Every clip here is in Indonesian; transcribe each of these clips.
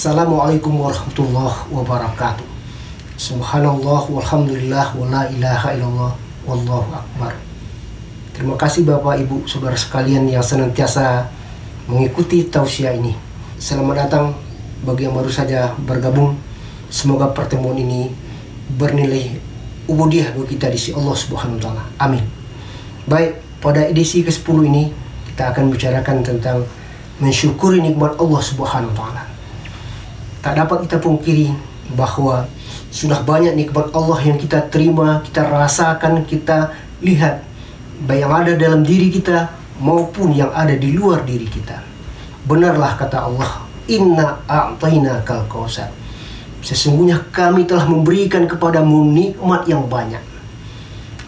Assalamualaikum warahmatullahi wabarakatuh. Subhanallah walhamdulillah wa la ilaha illallah wallahu akbar. Terima kasih Bapak Ibu Saudara sekalian yang senantiasa mengikuti tausiah ini. Selamat datang bagi yang baru saja bergabung. Semoga pertemuan ini bernilai ubudiyah bagi kita di sisi Allah Subhanahu wa taala. Amin. Baik, pada edisi ke-10 ini kita akan bicarakan tentang mensyukuri nikmat Allah Subhanahu wa taala. Tak dapat kita pungkiri bahwa sudah banyak nikmat Allah yang kita terima, kita rasakan, kita lihat, baik yang ada dalam diri kita maupun yang ada di luar diri kita. Benarlah kata Allah, Inna a'tainakal kautsar. Sesungguhnya kami telah memberikan kepadamu nikmat yang banyak.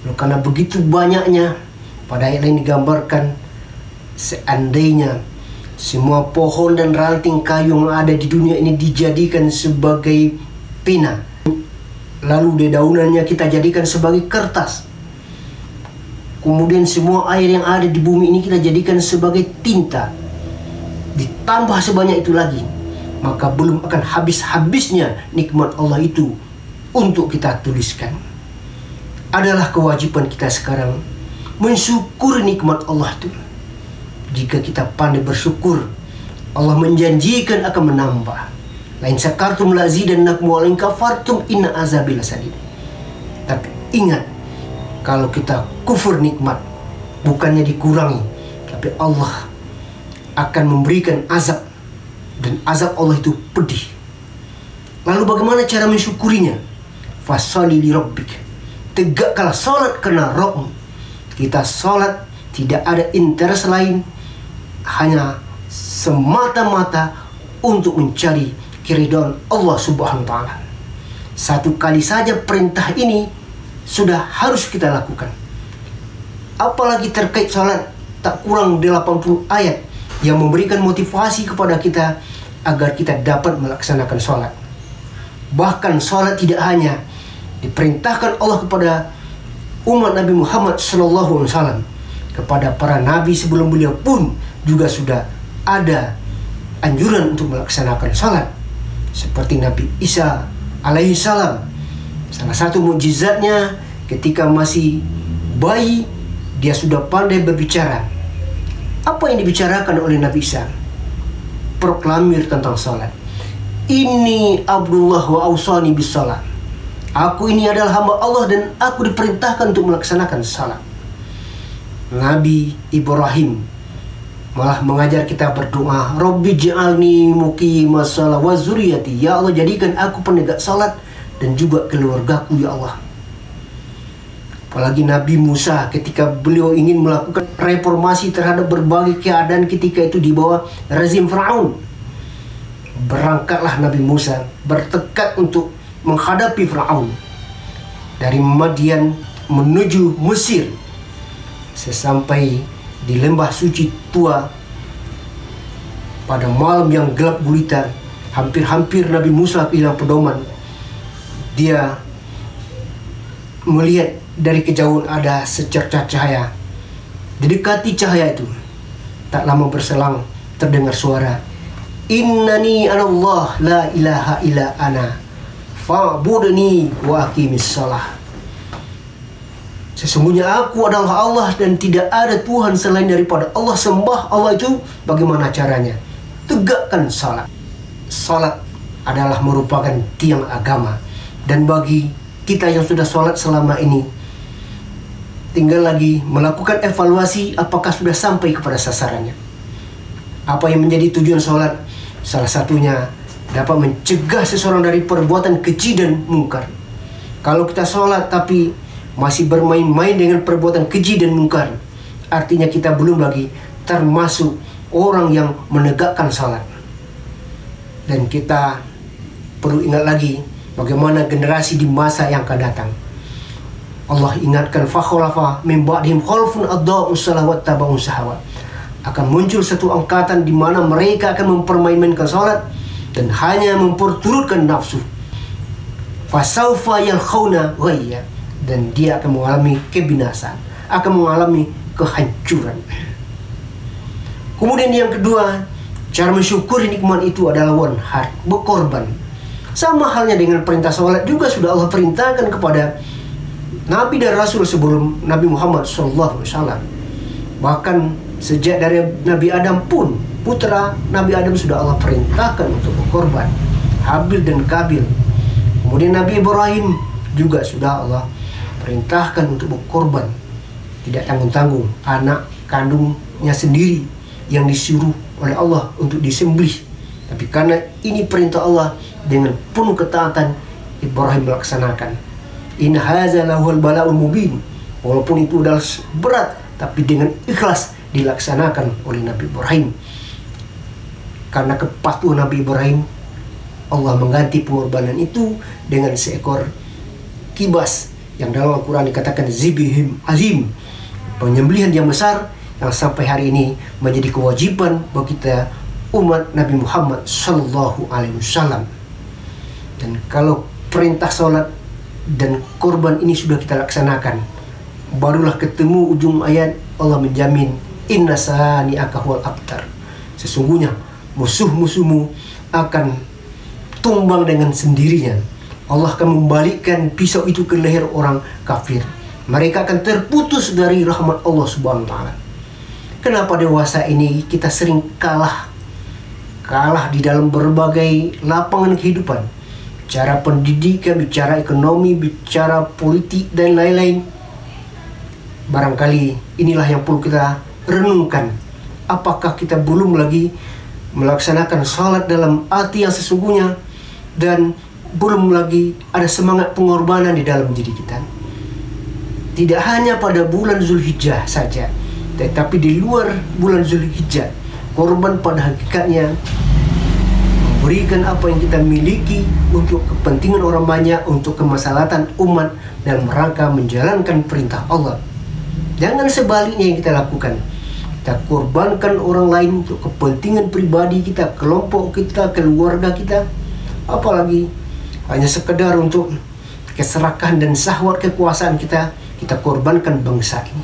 Lalu karena begitu banyaknya, pada ayat lain digambarkan, seandainya semua pohon dan ranting kayu yang ada di dunia ini dijadikan sebagai pina, lalu dedaunannya kita jadikan sebagai kertas, kemudian semua air yang ada di bumi ini kita jadikan sebagai tinta, ditambah sebanyak itu lagi, maka belum akan habis-habisnya nikmat Allah itu untuk kita tuliskan. Adalah kewajiban kita sekarang mensyukuri nikmat Allah itu. Jika kita pandai bersyukur, Allah menjanjikan akan menambah. Lain syakartum lazidannakum wa lain kafartum inna azabi lasadid. Tapi ingat, kalau kita kufur nikmat, bukannya dikurangi, tapi Allah akan memberikan azab, dan azab Allah itu pedih. Lalu bagaimana cara mensyukurinya? Fasholli li rabbik. Tegakkanlah salat karena Rabbmu. Kita salat tidak ada interest lain, hanya semata-mata untuk mencari keridhaan Allah Subhanahu wa taala. Satu kali saja perintah ini sudah harus kita lakukan. Apalagi terkait salat, tak kurang 80 ayat yang memberikan motivasi kepada kita agar kita dapat melaksanakan salat. Bahkan salat tidak hanya diperintahkan Allah kepada umat Nabi Muhammad SAW, kepada para nabi sebelum beliau pun juga sudah ada anjuran untuk melaksanakan salat. Seperti Nabi Isa alaihissalam, salah satu mukjizatnya ketika masih bayi dia sudah pandai berbicara. Apa yang dibicarakan oleh Nabi Isa? Proklamir tentang salat. Ini Abdullah wa ausani bis salat. Aku ini adalah hamba Allah dan aku diperintahkan untuk melaksanakan salat. Nabi Ibrahim malah mengajar kita berdoa, Rabbi ja'alni muqimas shalah wa dzurriyyati. Ya Allah, jadikan aku penegak salat dan juga keluargaku ya Allah. Apalagi Nabi Musa ketika beliau ingin melakukan reformasi terhadap berbagai keadaan ketika itu di bawah rezim Firaun. Berangkatlah Nabi Musa bertekad untuk menghadapi Firaun dari Madian menuju Mesir. Sesampai di lembah suci tua pada malam yang gelap gulita, hampir-hampir Nabi Musa kehilangan pedoman. Dia melihat dari kejauhan ada secercah cahaya. Didekati cahaya itu, tak lama berselang terdengar suara, Innani anallah la ilaha illa ana fa'budni wa aqimis shalah. Sesungguhnya aku adalah Allah dan tidak ada Tuhan selain daripada Allah. Sembah Allah itu bagaimana caranya? Tegakkan salat. Salat adalah merupakan tiang agama. Dan bagi kita yang sudah salat selama ini, tinggal lagi melakukan evaluasi apakah sudah sampai kepada sasarannya. Apa yang menjadi tujuan salat? Salah satunya dapat mencegah seseorang dari perbuatan keji dan mungkar. Kalau kita salat tapi masih bermain-main dengan perbuatan keji dan mungkar, artinya kita belum lagi termasuk orang yang menegakkan salat. Dan kita perlu ingat lagi bagaimana generasi di masa yang akan datang. Allah ingatkan, fakhalafa min ba'dihim khalfun adha'us shalah wattaba'us syahawat. Akan muncul satu angkatan di mana mereka akan mempermainkan salat dan hanya memperturutkan nafsu. Fasaufa yalkhawna ghayya. Dan dia akan mengalami kebinasaan, akan mengalami kehancuran. Kemudian yang kedua, Cara mensyukuri nikmat itu adalah wanhar, berkorban. Sama halnya dengan perintah sholat juga sudah Allah perintahkan kepada Nabi dan Rasul sebelum Nabi Muhammad SAW. Bahkan sejak dari Nabi Adam pun, putra Nabi Adam sudah Allah perintahkan untuk berkorban, Habil dan Kabil. Kemudian Nabi Ibrahim juga sudah Allah perintahkan untuk berkorban. Tidak tanggung-tanggung, anak kandungnya sendiri yang disuruh oleh Allah untuk disembelih. Tapi karena ini perintah Allah, dengan penuh ketaatan Ibrahim melaksanakan. In hadza lahul bala'ul mubin. Walaupun itu adalah berat, tapi dengan ikhlas dilaksanakan oleh Nabi Ibrahim. Karena kepatuhan Nabi Ibrahim, Allah mengganti pengorbanan itu dengan seekor kibas yang dalam Al-Quran dikatakan zibihim azim, penyembelihan yang besar yang sampai hari ini menjadi kewajiban bagi kita umat Nabi Muhammad Sallallahu Alaihi Wasallam. Dan kalau perintah sholat dan korban ini sudah kita laksanakan, barulah ketemu ujung ayat Allah menjamin inna sani'aka huwal abtar. Sesungguhnya musuh-musuhmu akan tumbang dengan sendirinya. Allah akan membalikkan pisau itu ke leher orang kafir. Mereka akan terputus dari rahmat Allah Subhanahu wa Ta'ala. Kenapa dewasa ini kita sering kalah di dalam berbagai lapangan kehidupan, bicara pendidikan, bicara ekonomi, bicara politik dan lain-lain. Barangkali inilah yang perlu kita renungkan. Apakah kita belum lagi melaksanakan salat dalam arti yang sesungguhnya, dan belum lagi ada semangat pengorbanan di dalam diri kita. Tidak hanya pada bulan Zulhijjah saja, tetapi di luar bulan Zulhijjah, korban pada hakikatnya memberikan apa yang kita miliki untuk kepentingan orang banyak, untuk kemaslahatan umat dan rangka menjalankan perintah Allah. Jangan sebaliknya yang kita lakukan. Kita korbankan orang lain untuk kepentingan pribadi kita, kelompok kita, keluarga kita, apalagi hanya sekedar untuk keserakahan dan syahwat kekuasaan kita korbankan bangsa ini.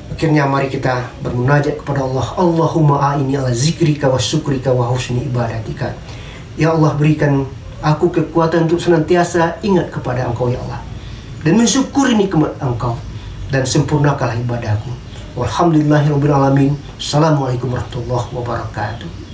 Akhirnya mari kita bermunajat kepada Allah. Allahumma a'ini ala zikrika wa syukrika wa husni ibadatika. Ya Allah, berikan aku kekuatan untuk senantiasa ingat kepada Engkau ya Allah, dan mensyukuri nikmat Engkau, dan sempurnakanlah ibadahku. Walhamdulillahirabbil alamin. Assalamualaikum warahmatullahi wabarakatuh.